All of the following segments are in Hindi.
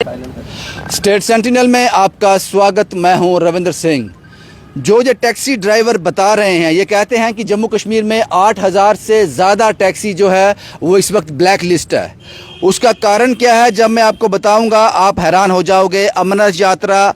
स्टेट सेंटिनल में आपका स्वागत। मैं हूं रविंद्र सिंह। जो ये टैक्सी ड्राइवर बता रहे हैं, ये कहते हैं कि जम्मू कश्मीर में 8000 से ज़्यादा टैक्सी जो है वो इस वक्त ब्लैक लिस्ट है। उसका कारण क्या है, जब मैं आपको बताऊंगा आप हैरान हो जाओगे। अमरनाथ यात्रा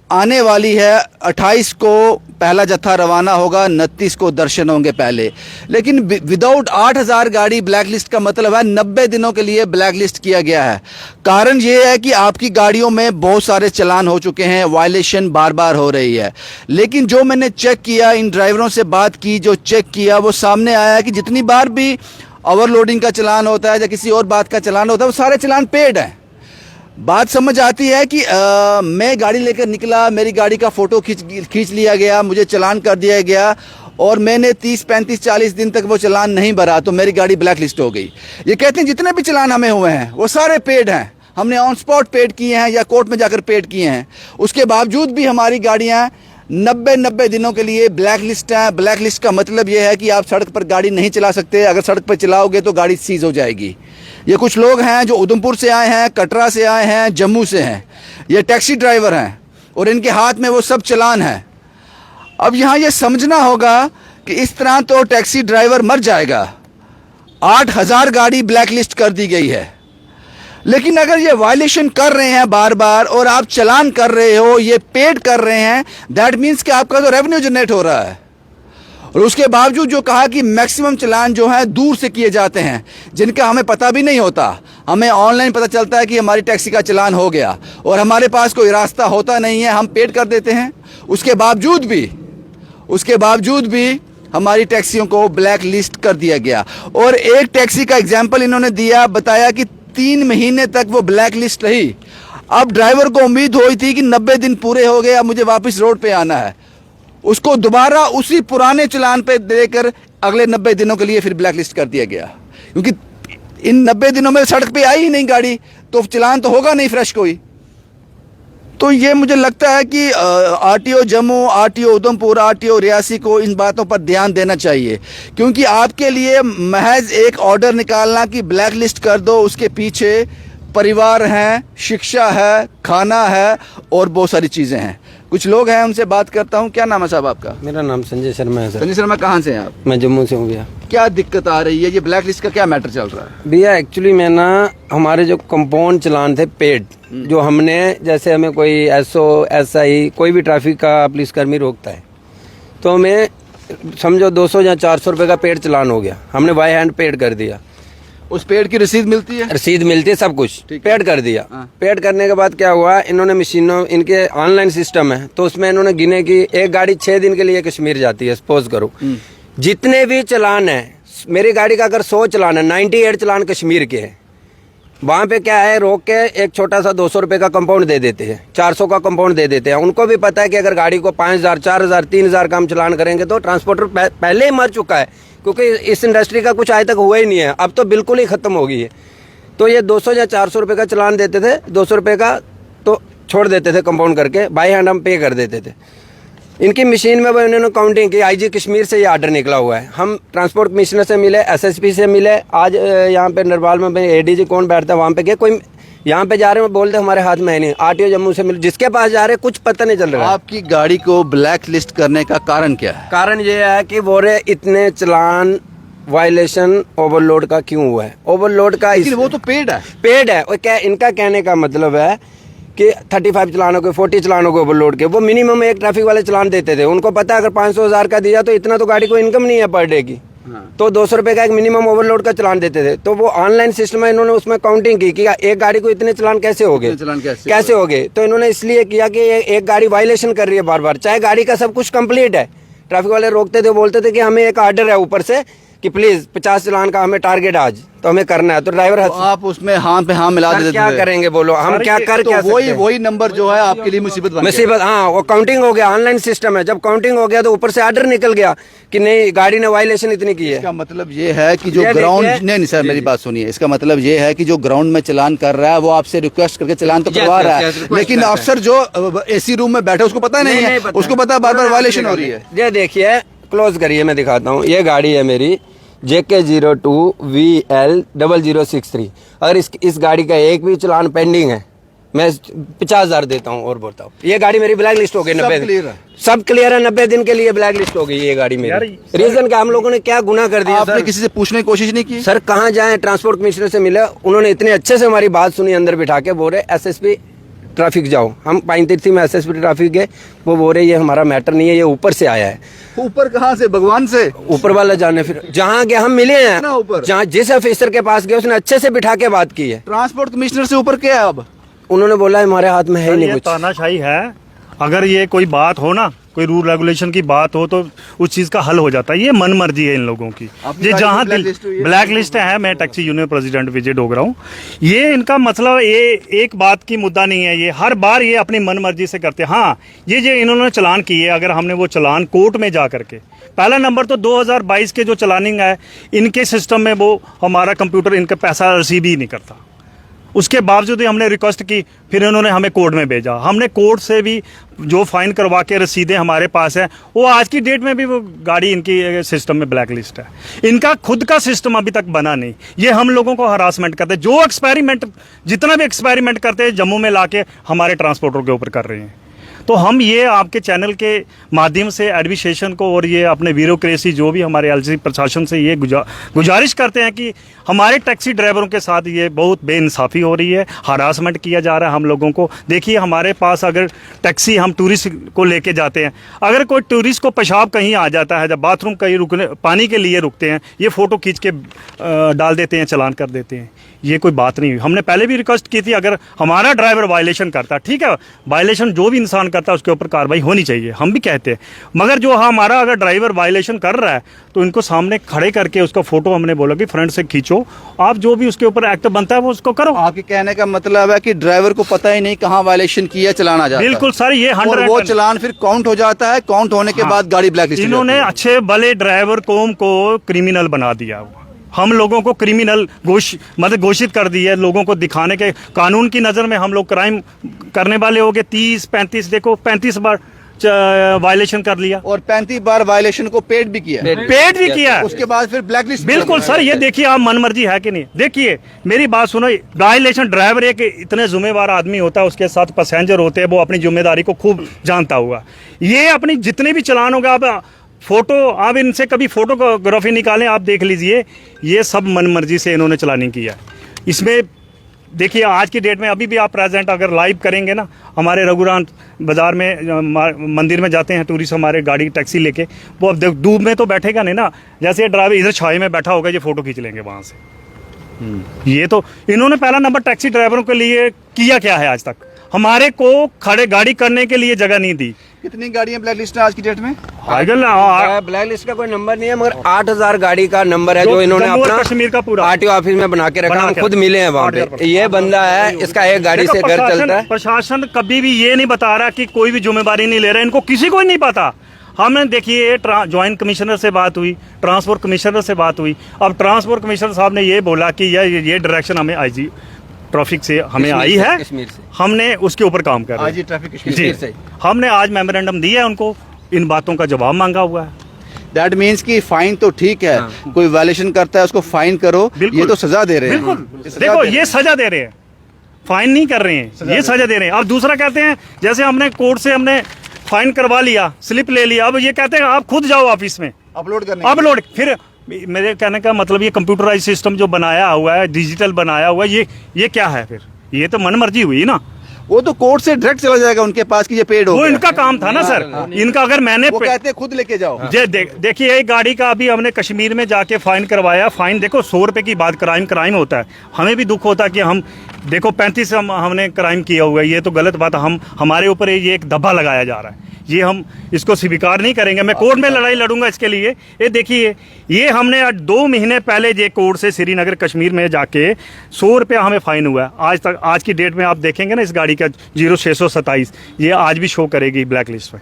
आने वाली है, 28 को पहला जत्था रवाना होगा, 29 को दर्शन होंगे पहले। लेकिन विदाउट 8000 गाड़ी ब्लैक लिस्ट का मतलब है 90 दिनों के लिए ब्लैक लिस्ट किया गया है। कारण ये है कि आपकी गाड़ियों में बहुत सारे चालान हो चुके हैं, वायलेशन बार बार हो रही है। लेकिन जो मैंने चेक किया, इन ड्राइवरों से बात की, जो चेक किया, वो सामने आया है कि जितनी बार भी ओवरलोडिंग का चालान होता है या किसी और बात का चालान होता है, वो सारे चालान पेड हैं। बात समझ आती है कि मैं गाड़ी लेकर निकला, मेरी गाड़ी का फ़ोटो खींच लिया गया, मुझे चालान कर दिया गया और मैंने 30, 35, 40 दिन तक वो चालान नहीं भरा तो मेरी गाड़ी ब्लैक लिस्ट हो गई। ये कहते हैं जितने भी चालान हमें हुए हैं वो सारे पेड हैं, हमने ऑन स्पॉट पेड किए हैं या कोर्ट में जाकर पेड किए हैं। उसके बावजूद भी हमारी गाड़ियाँ 90 दिनों के लिए ब्लैक लिस्ट हैं। ब्लैक लिस्ट का मतलब ये है कि आप सड़क पर गाड़ी नहीं चला सकते, अगर सड़क पर चलाओगे तो गाड़ी सीज हो जाएगी। ये कुछ लोग हैं जो उधमपुर से आए हैं, कटरा से आए हैं, जम्मू से हैं। ये टैक्सी ड्राइवर हैं और इनके हाथ में वो सब चालान है। अब यहाँ ये समझना होगा कि इस तरह तो टैक्सी ड्राइवर मर जाएगा। 8000 गाड़ी ब्लैक लिस्ट कर दी गई है। लेकिन अगर ये वायलेशन कर रहे हैं बार बार और आप चालान कर रहे हो, ये पेड कर रहे हैं, दैट मीन्स कि आपका तो रेवेन्यू जनरेट हो रहा है। और उसके बावजूद जो कहा कि मैक्सिमम चालान जो है दूर से किए जाते हैं, जिनका हमें पता भी नहीं होता। हमें ऑनलाइन पता चलता है कि हमारी टैक्सी का चालान हो गया और हमारे पास कोई रास्ता होता नहीं है, हम पेड कर देते हैं। उसके बावजूद भी हमारी टैक्सियों को ब्लैक लिस्ट कर दिया गया। और एक टैक्सी का एग्जाम्पल इन्होंने दिया, बताया कि 3 महीने तक वो ब्लैक लिस्ट रही। अब ड्राइवर को उम्मीद हुई थी कि 90 दिन पूरे हो गए, अब मुझे वापस रोड पे आना है। उसको दोबारा उसी पुराने चालान पे देकर अगले 90 दिनों के लिए फिर ब्लैक लिस्ट कर दिया गया, क्योंकि इन 90 दिनों में सड़क पे आई ही नहीं गाड़ी, तो चालान तो होगा नहीं फ्रेश कोई। तो ये मुझे लगता है कि RTO Jammu, RTO Udhampur, RTO Reasi को इन बातों पर ध्यान देना चाहिए, क्योंकि आपके लिए महज एक ऑर्डर निकालना कि ब्लैक लिस्ट कर दो, उसके पीछे परिवार हैं, शिक्षा है, खाना है और बहुत सारी चीज़ें हैं। कुछ लोग हैं, उनसे बात करता हूँ। क्या नाम है साहब आपका? मेरा नाम संजय शर्मा है सर। संजय शर्मा, कहाँ से हैं आप? मैं जम्मू से हूँ भैया। क्या दिक्कत आ रही है, ये ब्लैक लिस्ट का क्या मैटर चल रहा है? भैया एक्चुअली मैं ना, हमारे जो कंपाउंड चालान थे पेड, जो हमने, जैसे हमें कोई एसओ एसआई कोई भी ट्रैफिक का पुलिसकर्मी रोकता है तो हमें समझो 200 या 400 रुपये का पेड चालान हो गया, हमने बाय हैंड पेड कर दिया। उस पेड की रसीद मिलती है? रसीद मिलती है, सब कुछ पेड कर दिया। पेड करने के बाद क्या हुआ, इन्होंने मशीनों, इनके ऑनलाइन सिस्टम है तो उसमें इन्होंने गिने कि एक गाड़ी 6 दिन के लिए कश्मीर जाती है, सपोज करो। जितने भी चालान है, मेरी गाड़ी का अगर 100 चालान है, 98 चालान कश्मीर के हैं। वहाँ पे क्या है, रोक के एक छोटा सा 200 रुपये का कंपाउंड दे देते हैं, 400 का कंपाउंड दे देते हैं। उनको भी पता है कि अगर गाड़ी को 5000, 4000, 3000 का हम चालान करेंगे तो ट्रांसपोर्टर पहले ही मर चुका है, क्योंकि इस इंडस्ट्री का कुछ आज तक हुआ ही नहीं है, अब तो बिल्कुल ही खत्म हो गई है। तो ये 200 या 400 रुपये का चालान देते थे, 200 रुपये का तो छोड़ देते थे कंपाउंड करके, बाई हैंड हम पे कर देते थे। इनकी मशीन में वो इन्होंने काउंटिंग की, आईजी कश्मीर से ये ऑर्डर निकला हुआ है। हम ट्रांसपोर्ट कमिश्नर से मिले, एसएसपी से मिले, आज यहाँ पे नरवाल में एडीजी कौन बैठता है वहाँ पे गए, कोई यहाँ पे जा रहे हैं बोलते हमारे हाथ में है नहीं। आरटीओ जम्मू से मिले, जिसके पास जा रहे कुछ पता नहीं चल रहा है। आपकी गाड़ी को ब्लैक लिस्ट करने का कारण क्या है? कारण ये है कि बोरे इतने चालान वायलेशन ओवरलोड का क्यों हुआ है। ओवरलोड का वो तो पेड है, पेड है। और क्या इनका कहने का मतलब है कि 35 चलानों के, 40 चलानों के ओवरलोड के, वो मिनिमम एक ट्रैफिक वाले चलान देते थे। उनको पता है अगर 500,000 का दिया तो इतना तो गाड़ी को इनकम नहीं है पर डे की। तो 200 रुपये का एक मिनिमम ओवरलोड का चलान देते थे। तो वो ऑनलाइन सिस्टम में इन्होंने उसमें काउंटिंग की कि एक गाड़ी को इतने चलान कैसे हो गए, कैसे हो गए। तो इन्होंने इसलिए किया कि एक गाड़ी वायलेशन कर रही है बार बार, चाहे गाड़ी का सब कुछ कंप्लीट है। ट्रैफिक वाले रोकते थे, बोलते थे कि हमें एक ऑर्डर है ऊपर से कि प्लीज 50 चालान का हमें टारगेट आज, तो हमें करना है। तो ड्राइवर तो आप उसमें हाँ पे हाँ मिला देते, क्या करेंगे बोलो, हम क्या कर तो वही नंबर जो है आपके लिए मुसीबत हाँ, वो काउंटिंग हो गया, ऑनलाइन सिस्टम है। जब काउंटिंग हो गया तो ऊपर से ऑर्डर निकल गया कि नहीं गाड़ी ने वायलेशन इतनी की है। इसका मतलब ये है कि जो ग्राउंड, नहीं सर मेरी बात सुनिए, इसका मतलब ये है कि जो ग्राउंड में चालान कर रहा है वो आपसे रिक्वेस्ट करके चालान तो करवा रहा है, लेकिन अफसर जो एसी रूम में बैठे उसको पता नहीं है, उसको पता बार बार वायलेशन हो रही है। ये देखिए, क्लोज करिए, मैं दिखाता हूँ। ये गाड़ी है मेरी JK02VL0063। अगर इस गाड़ी का एक भी चालान पेंडिंग है मैं 50,000 देता हूँ और बोलता हूँ ये गाड़ी मेरी ब्लैक लिस्ट हो गई। 90 क्लियर है, सब क्लियर है। 90 दिन के लिए ब्लैक लिस्ट हो गई ये गाड़ी मेरी। रीजन क्या, हम लोगों ने क्या गुनाह कर दिया? आपने सर किसी से पूछने की कोशिश नहीं की? सर कहाँ जाए, ट्रांसपोर्ट कमिश्नर से मिले, उन्होंने इतने अच्छे से हमारी बात सुनी, अंदर बिठा के बोल रहे एसएसपी ट्रैफिक जाओ। हम पाइन तीर्थी में एसएसपी ट्रैफिक गए, वो बोल रहे ये हमारा मैटर नहीं है, ये ऊपर से आया है। ऊपर कहाँ से? भगवान से? ऊपर वाला जाने, फिर जहाँ गए हम मिले हैं, ऊपर जहाँ जिस ऑफिसर के पास गए उसने अच्छे से बिठा के बात की है। ट्रांसपोर्ट कमिश्नर से ऊपर क्या है? अब उन्होंने बोला हमारे हाथ में है ही नहीं कुछ। तानाशाही है। अगर ये कोई बात हो ना, कोई रूल रेगुलेशन की बात हो तो उस चीज का हल हो जाता है। ये मन मर्जी है इन लोगों की। ये जहाँ ब्लैक लिस्ट है, मैं टैक्सी यूनियन प्रेसिडेंट विजय डोगरा हूँ। ये इनका मतलब ये एक बात की मुद्दा नहीं है, ये हर बार ये अपनी मन मर्जी से करते हैं। हाँ, ये जो इन्होंने चलान किए, अगर हमने वो चलान कोर्ट में जा करके, पहला नंबर तो 2022 के जो चलानिंग है इनके सिस्टम में, वो हमारा कंप्यूटर इनका पैसा रिसीव ही नहीं करता। उसके बावजूद ही हमने रिक्वेस्ट की, फिर इन्होंने हमें कोर्ट में भेजा। हमने कोर्ट से भी जो फाइन करवा के रसीदें हमारे पास है, वो आज की डेट में भी वो गाड़ी इनकी सिस्टम में ब्लैक लिस्ट है। इनका खुद का सिस्टम अभी तक बना नहीं। ये हम लोगों को हरासमेंट करते हैं। जो एक्सपेरिमेंट, जितना भी एक्सपेरिमेंट करते हैं जम्मू में लाके हमारे ट्रांसपोर्टर के ऊपर कर रहे हैं। तो हम ये आपके चैनल के माध्यम से एडमिनिस्ट्रेशन को और ये अपने ब्यूरोक्रेसी जो भी हमारे एलसी प्रशासन से ये गुजारिश करते हैं कि हमारे टैक्सी ड्राइवरों के साथ ये बहुत बेइंसाफ़ी हो रही है, हरासमेंट किया जा रहा है हम लोगों को। देखिए हमारे पास अगर टैक्सी, हम टूरिस्ट को लेके जाते हैं, अगर कोई टूरिस्ट को पेशाब कहीं आ जाता है, जब बाथरूम कहीं रुकने पानी के लिए रुकते हैं, ये फ़ोटो खींच के डाल देते हैं, चलान कर देते हैं। ये कोई बात नहीं हुई। हमने पहले भी रिक्वेस्ट की थी, अगर हमारा ड्राइवर वायलेशन करता, ठीक है, वायलेशन जो भी इंसान करता है उसके ऊपर कार्रवाई होनी चाहिए, हम भी कहते हैं। मगर जो हमारा अगर ड्राइवर वायलेशन कर रहा है तो इनको सामने खड़े करके उसका फोटो, हमने बोला कि फ्रंट से खींचो, आप जो भी उसके ऊपर एक्ट बनता है वो उसको करो। आपके कहने का मतलब है कि ड्राइवर को पता ही नहीं कहाँ वायलेशन किया, चलाना जाता है। बिल्कुल सर, ये 100 वो चलान फिर काउंट हो जाता है, काउंट होने के बाद गाड़ी ब्लैक लिस्ट। इन्होंने अच्छे भले ड्राइवर कौम को क्रिमिनल बना दिया। हम लोगों को क्रिमिनल घोषित कर दी है, लोगों को दिखाने के। कानून की नज़र में हम लोग क्राइम करने वाले हो गए। 30-35, देखो 35 बार वायलेशन कर लिया, और 35 बार वायलेशन को पेड भी किया, उसके बाद फिर ब्लैक लिस्ट। बिल्कुल सर, ये देखिए आप मनमर्जी है कि नहीं। देखिए मेरी बात सुनो, वायलेशन ड्राइवर एक इतने जिम्मेवार आदमी होता है, उसके साथ पैसेंजर होते हैं, वो अपनी जिम्मेदारी को खूब जानता हुआ ये अपनी जितने भी चलान होगा, आप फोटो, आप इनसे कभी फोटोग्राफी निकालें, आप देख लीजिए, ये सब मनमर्जी से इन्होंने चलानिंग किया। इसमें देखिए आज की डेट में अभी भी आप प्रेजेंट अगर लाइव करेंगे ना, हमारे रघुराम बाजार में मंदिर में जाते हैं टूरिस्ट हमारे गाड़ी टैक्सी लेके, वो अब धूप में तो बैठेगा नहीं ना, जैसे ड्राइवर इधर छाए में बैठा होगा, ये फोटो खींच लेंगे वहाँ से। ये तो इन्होंने पहला नंबर टैक्सी ड्राइवरों के लिए किया क्या है आज तक? हमारे को खड़े गाड़ी करने के लिए जगह नहीं दी। कितनी गाड़ियां ब्लैक लिस्ट है आज की डेट में? ब्लैक लिस्ट का कोई नंबर नहीं है, मगर 8,000 गाड़ी का नंबर है जो इन्होंने अपना कश्मीर का पूरा आरटीओ ऑफिस में बना के रखा। हम खुद मिले हैं वहाँ पे। ये बंदा है, इसका एक गाड़ी से घर चलता है। प्रशासन कभी भी ये नहीं बता रहा कि कोई भी जिम्मेदारी नहीं ले रहा, इनको किसी को नहीं पता। हमने देखिए ज्वाइंट कमिश्नर से बात हुई, ट्रांसपोर्ट कमिश्नर से बात हुई। अब ट्रांसपोर्ट कमिश्नर साहब ने ये बोला कि ये डायरेक्शन हमें आईजी ट्रैफिक से हमें आई है, हमने उसके ऊपर काम कर रहे हैं। ट्रैफिक कश्मीर से हमने आज मेमोरेंडम दिया है उनको, इन बातों का जवाब मांगा हुआ है। दैट मीन्स कि फाइन तो ठीक है, कोई वायलेशन करता है उसको फाइन करो, ये तो सजा दे रहे हैं। बिल्कुल, देखो ये सजा दे रहे हैं, फाइन नहीं कर रहे हैं, ये सजा दे रहे हैं। अब दूसरा कहते हैं, जैसे हमने कोर्ट से हमने फाइन करवा लिया, स्लिप ले लिया, अब ये कहते हैं आप खुद जाओ ऑफिस में अपलोड। फिर मेरे कहने का मतलब ये कंप्यूटराइज सिस्टम जो बनाया हुआ है, डिजिटल बनाया हुआ है, ये क्या है? फिर ये तो मनमर्जी हुई ना। वो तो कोर्ट से डायरेक्ट चला जाएगा उनके पास कि ये पेड हो वो गया। इनका काम था ना सर, इनका। अगर मैंने वो कहते हैं खुद लेके जाओ। देखिए एक गाड़ी का अभी हमने कश्मीर में जाके फाइन करवाया। फाइन देखो 100 रुपए की बात, क्राइम होता है। हमें भी दुख होता है कि हम देखो 35 हमने क्राइम किया हुआ है, ये तो गलत बात। हमारे ऊपर ये एक धब्बा लगाया जा रहा है, ये हम इसको स्वीकार नहीं करेंगे। मैं कोर्ट में लड़ाई लड़ूंगा इसके लिए। ये देखिए, ये हमने 2 महीने पहले ये कोर्ट से श्रीनगर कश्मीर में जाके 100 रुपया हमें फाइन हुआ है। आज की डेट में आप देखेंगे ना, इस गाड़ी का 0627 ये आज भी शो करेगी ब्लैक लिस्ट में।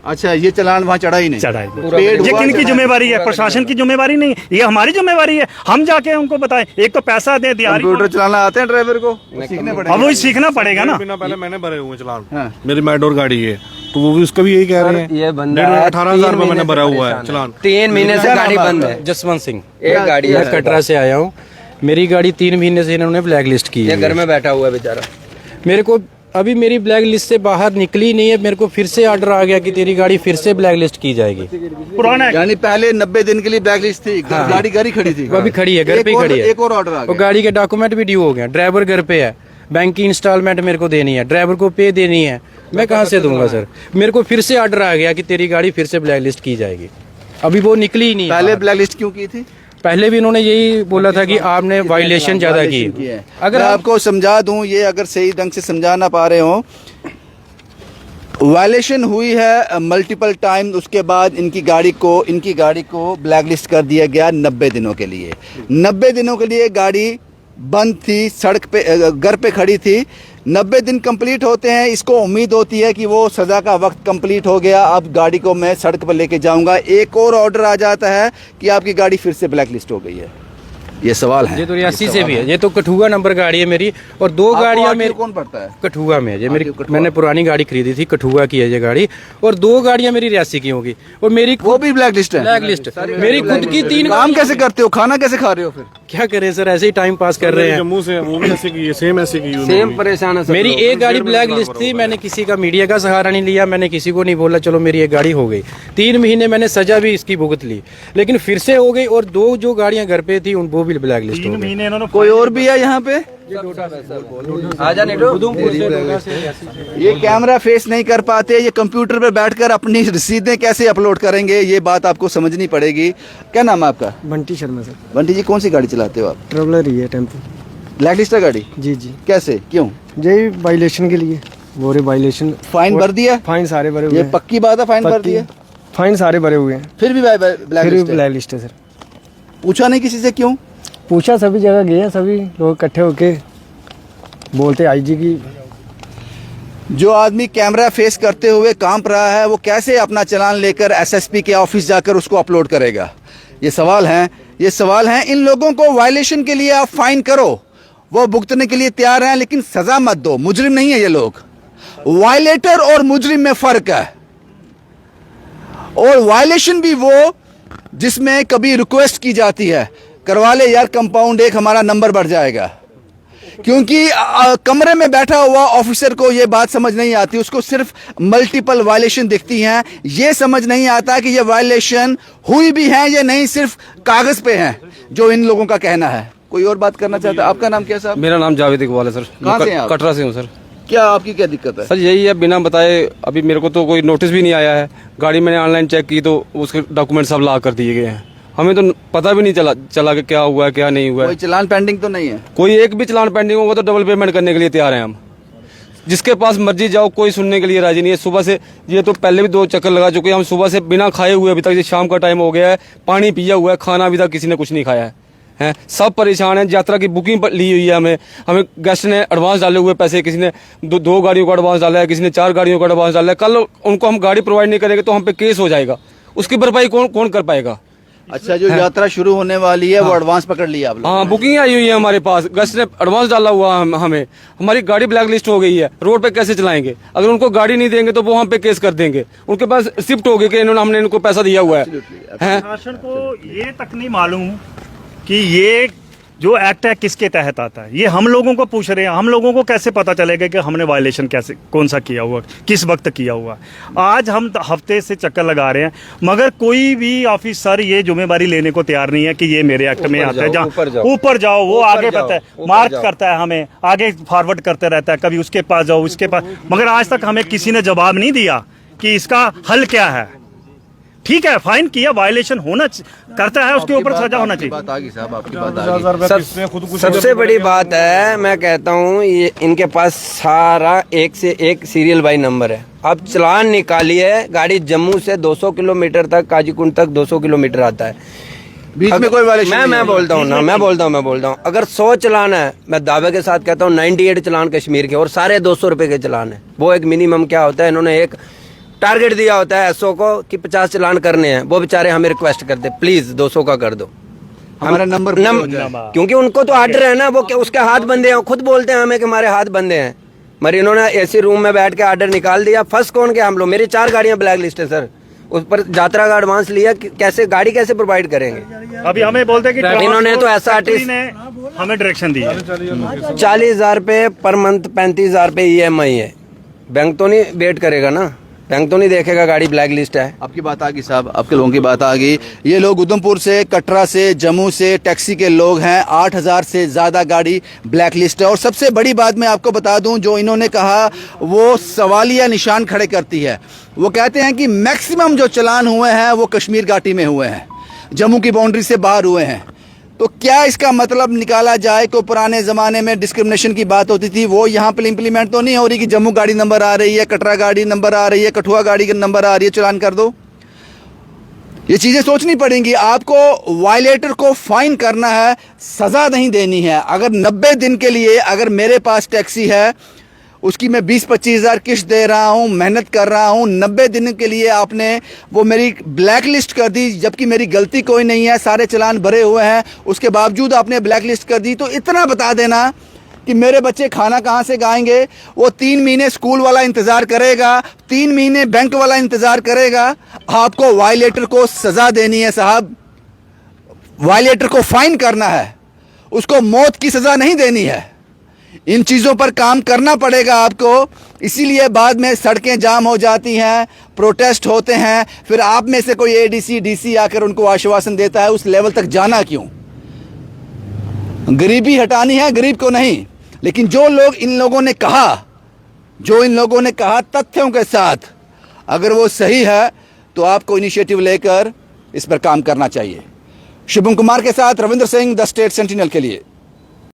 अच्छा, ये चलान वहाँ चढ़ा ही नहीं? चढ़ा ही। ये किनकी जिम्मेवारी है? प्रशासन की जिम्मेवारी नहीं, ये हमारी जिम्मेवारी है। हम जाके उनको बताएं, एक तो पैसा दे दिया। कंप्यूटर चलाना आते हैं ड्राइवर को? सीखने पड़ेगा। अब वो सीखना पड़ेगा ना। पहले मैंने भरे हुए चलान, मेरी मैडोर गाड़ी है, तो वो भी उसका भी यही कह रहे हैं। ये बंदा 18,000 रुपए मैंने भरा हुआ है चलान। 3 महीने से गाड़ी बंद है। जसवंत सिंह, एक गाड़ी मैं कटरा से आया हूँ। मेरी गाड़ी 3 महीने से इन्होंने ब्लैक लिस्ट की है। घर में बैठा हुआ है बेचारा। मेरे को अभी मेरी ब्लैक लिस्ट से बाहर निकली नहीं है, मेरे को फिर से ऑर्डर आ गया कि तेरी गाड़ी फिर से ब्लैक लिस्ट की जाएगी। पुराना है। यानी पहले 90 दिन के लिए ब्लैक लिस्ट थी, गाड़ी घर ही खड़ी थी, वो अभी खड़ी है, घर पे खड़ी है। एक और ऑर्डर आ वो गया। गाड़ी के डॉक्यूमेंट भी ड्यू हो गया, ड्राइवर घर पे है, बैंक की इंस्टॉलमेंट मेरे को देनी है, ड्राइवर को पे देनी है, मैं कहाँ से दूंगा सर। मेरे को फिर से ऑर्डर आ गया कि तेरी गाड़ी फिर से ब्लैक लिस्ट की जाएगी, अभी वो निकली ही नहीं। पहले ब्लैक लिस्ट क्यों की थी? पहले भी इन्होंने यही बोला था कि आपने वायलेशन ज्यादा की है। अगर आपको समझा दूं, ये अगर सही ढंग से समझा ना पा रहे हो, वायलेशन हुई है मल्टीपल टाइम, उसके बाद इनकी गाड़ी को ब्लैक लिस्ट कर दिया गया 90 दिनों के लिए। 90 दिनों के लिए गाड़ी बंद थी, सड़क पे घर पे खड़ी थी। 90 दिन कंप्लीट होते हैं, इसको उम्मीद होती है कि वो सज़ा का वक्त कंप्लीट हो गया, अब गाड़ी को मैं सड़क पर लेके जाऊंगा। एक और ऑर्डर आ जाता है कि आपकी गाड़ी फिर से ब्लैक लिस्ट हो गई है। ये सवाल है। ये तो रियासी से भी है, ये तो कठुआ नंबर गाड़ी है मेरी, और दो गाड़ियां मेरी कौन पड़ता है? कठुआ में है ये मेरी, मैंने पुरानी गाड़ी खरीदी थी, कठुआ की है ये गाड़ी, और दो गाड़ियां मेरी रियासी की होगी, और मेरी वो भी ब्लैक लिस्ट है। ब्लैक लिस्ट मेरी खुद की 3 काम कैसे करते हो, खाना कैसे खा रहे हो फिर? क्या करें सर, ऐसे ही टाइम पास कर रहे हैं। जम्मू से वो भी ऐसे की है, सेम ऐसे की है। सेम परेशान है सब मेरी लोग। एक गाड़ी ब्लैक लिस्ट थी, मैंने किसी का मीडिया का सहारा नहीं लिया, मैंने किसी को नहीं बोला चलो मेरी एक गाड़ी हो गई। 3 महीने मैंने सजा भी इसकी भुगत ली, लेकिन फिर से हो गई, और 2 जो गाड़ियां घर पे थी उन वो भी ब्लैक लिस्ट हो 3 गई। महीने इन्होंने कोई और भी है यहाँ पे? ये कैमरा फेस नहीं कर पाते, ये कंप्यूटर पे बैठकर अपनी रसीदें कैसे अपलोड करेंगे, ये बात आपको समझनी पड़ेगी। क्या नाम है आपका? बंटी शर्मा सर। बंटी जी, कौन सी गाड़ी चलाते हो आप? ट्रेवलर ही है, टेम्पो। ब्लैक लिस्ट है गाड़ी? जी जी, कैसे, क्यों? यही वायलेशन के लिए, बोरे वायलेशन। फाइन भर दिया? फाइन सारे भरे हुए ये हैं। पक्की बात है, फाइन भर पक्की। दिया? फाइन सारे भरे हुए हैं, फिर भी ब्लैक फिर भी लिस्ट है? ब्लैक लिस्ट है सर। पूछा नहीं किसी से क्यों? पूछा, सभी जगह गए हैं, सभी लोग इकट्ठे होके बोलते आईजी की। जो आदमी कैमरा फेस करते हुए कांप रहा है, वो कैसे अपना चालान लेकर एसएसपी के ऑफिस जाकर उसको अपलोड करेगा? ये सवाल हैं। इन लोगों को वायलेशन के लिए आप फाइन करो, वो भुगतने के लिए तैयार हैं, लेकिन सजा मत दो। मुजरिम नहीं है ये लोग। वायलेटर और मुजरिम में फर्क है। और वायलेशन भी वो जिसमें कभी रिक्वेस्ट की जाती है, करवा ले यार कंपाउंड 1, हमारा नंबर बढ़ जाएगा। क्योंकि कमरे में बैठा हुआ ऑफिसर को ये बात समझ नहीं आती, उसको सिर्फ मल्टीपल वायलेशन दिखती हैं। ये समझ नहीं आता कि ये वायलेशन हुई भी है या नहीं, सिर्फ कागज पे है, जो इन लोगों का कहना है। कोई और बात करना चाहता है? आपका नाम क्या साहब? मेरा नाम जावेद इकबाल है सर। कहाँ से हैं आप? कटरा से हूँ सर। क्या आपकी क्या दिक्कत है? सर यही है, बिना बताए अभी मेरे को तो कोई नोटिस भी नहीं आया है। गाड़ी मैंने ऑनलाइन चेक की तो उसके डॉक्यूमेंट सब ला कर दिए गए हैं, हमें तो पता भी नहीं चला कि क्या हुआ है क्या नहीं हुआ है। कोई चालान पेंडिंग तो नहीं है? कोई एक भी चालान पेंडिंग होगा तो डबल पेमेंट करने के लिए तैयार हैं हम। जिसके पास मर्जी जाओ, कोई सुनने के लिए राजी नहीं है। सुबह से ये तो पहले भी 2 चक्कर लगा चुके हैं हम, सुबह से बिना खाए हुए अभी तक, ये शाम का टाइम हो गया है, पानी पिया हुआ है, खाना अभी तक किसी ने कुछ नहीं खाया है। सब परेशान है। यात्रा की बुकिंग ली हुई है हमें गेस्ट ने एडवांस डाले हुए पैसे, किसी ने 2 गाड़ियों का एडवांस डाला है, किसी ने 4 गाड़ियों का एडवांस डाला है। कल उनको हम गाड़ी प्रोवाइड नहीं करेंगे तो हम पे केस हो जाएगा, उसकी भरपाई कौन कर पाएगा? अच्छा, जो यात्रा शुरू होने वाली है वो एडवांस पकड़ लिया आप लोग? हाँ, बुकिंग आई हुई है हमारे पास, गेस्ट ने एडवांस डाला हुआ हमें। हमारी गाड़ी ब्लैक लिस्ट हो गई है, रोड पे कैसे चलाएंगे? अगर उनको गाड़ी नहीं देंगे तो वो हम पे केस कर देंगे। उनके पास शिफ्ट हो गई कि हमने इनको पैसा दिया हुआ है। प्रशासन को ये तक नहीं मालूम कि ये जो एक्ट है किसके तहत आता है। ये हम लोगों को पूछ रहे हैं, हम लोगों को कैसे पता चलेगा कि हमने वायलेशन कैसे, कौन सा किया हुआ, किस वक्त किया हुआ। आज हम हफ्ते से चक्कर लगा रहे हैं, मगर कोई भी ऑफिसर ये जिम्मेदारी लेने को तैयार नहीं है कि ये मेरे एक्ट में आता है। जहाँ ऊपर जाओ, वो आगे पता है, मार्क करता है, हमें आगे फॉरवर्ड करते रहता है, कभी उसके पास जाओ, उसके पास, मगर आज तक हमें किसी ने जवाब नहीं दिया कि इसका हल क्या है। ठीक है, फाइन किया, वायलेशन होना करता है, उसके ऊपर सजा होना चाहिए। बात आ गई साहब, आपकी बात आ गई। सबसे बड़ी बात है, मैं कहता हूँ ये इनके पास सारा एक से एक सीरियल बाई नंबर है। अब चालान निकालिए, गाड़ी जम्मू से 200 किलोमीटर तक, काजीकुंड तक 200 किलोमीटर आता है। बीच में कोई वायलेशन? मैं बोलता हूँ ना, मैं बोलता हूँ अगर 100 चालान है, मैं दावे के साथ कहता हूँ 98 चालान कश्मीर के, और सारे 200 रुपए के चालान है। वो एक मिनिमम क्या होता है, इन्होंने एक टारगेट दिया होता है एसओ को कि 50 चालान करने हैं, वो बेचारे हमें रिक्वेस्ट करते प्लीज 200 का कर दो, हमारा नंबर क्योंकि उनको तो ऑर्डर है ना, वो उसके हाथ बंधे हैं, खुद बोलते हैं हमें कि हमारे हाथ बंधे हैं। मगर इन्होंने एसी रूम में बैठ के ऑर्डर निकाल दिया। फंस कौन गया? हम लोग। मेरी 4 गाड़ियां ब्लैक लिस्ट है सर, उस पर यात्रा का एडवांस लिया, कैसे गाड़ी कैसे प्रोवाइड करेंगे? अभी हमें बोलते हैं कि इन्होंने तो ट्रांसपोर्ट SRTC ने हमें डायरेक्शन दी है। 40,000 रुपये पर मंथ, 35,000 रुपये EMI है। बैंक तो नहीं वेट करेगा ना, बैंक तो नहीं देखेगा गाड़ी ब्लैक लिस्ट है। आपकी बात आ गई साहब, आपके लोगों की बात आ गई। ये लोग उधमपुर से, कटरा से, जम्मू से टैक्सी के लोग हैं। 8,000 से ज़्यादा गाड़ी ब्लैक लिस्ट है। और सबसे बड़ी बात मैं आपको बता दूं, जो इन्होंने कहा वो सवालिया निशान खड़े करती है। वो कहते हैं कि मैक्सिमम जो चलान हुए हैं वो कश्मीर घाटी में हुए हैं, जम्मू की बाउंड्री से बाहर हुए हैं। तो क्या इसका मतलब निकाला जाए कि पुराने ज़माने में डिस्क्रिमिनेशन की बात होती थी, वो यहाँ पर इम्प्लीमेंट तो नहीं हो रही कि जम्मू गाड़ी नंबर आ रही है, कटरा गाड़ी नंबर आ रही है, कठुआ गाड़ी का नंबर आ रही है, चलान कर दो। ये चीज़ें सोचनी पड़ेंगी। आपको वायलेटर को फाइन करना है, सज़ा नहीं देनी है। अगर 90 दिन के लिए अगर मेरे पास टैक्सी है, उसकी मैं 20-25 हज़ार किश्त दे रहा हूँ, मेहनत कर रहा हूँ, 90 दिन के लिए आपने वो मेरी ब्लैक लिस्ट कर दी, जबकि मेरी गलती कोई नहीं है, सारे चलान भरे हुए हैं, उसके बावजूद आपने ब्लैक लिस्ट कर दी। तो इतना बता देना कि मेरे बच्चे खाना कहाँ से खाएंगे। वो 3 महीने स्कूल वाला इंतज़ार करेगा, 3 महीने बैंक वाला इंतज़ार करेगा। आपको वायलेटर को सज़ा देनी है साहब, वायलेटर को फाइन करना है, उसको मौत की सज़ा नहीं देनी है। इन चीज़ों पर काम करना पड़ेगा आपको। इसीलिए बाद में सड़कें जाम हो जाती हैं, प्रोटेस्ट होते हैं, फिर आप में से कोई ADC DC आकर उनको आश्वासन देता है। उस लेवल तक जाना क्यों? गरीबी हटानी है, गरीब को नहीं। लेकिन जो लोग इन लोगों ने कहा तथ्यों के साथ, अगर वो सही है तो आपको इनिशिएटिव लेकर इस पर काम करना चाहिए। शुभम कुमार के साथ Ravindra Singh, the state sentinel के लिए।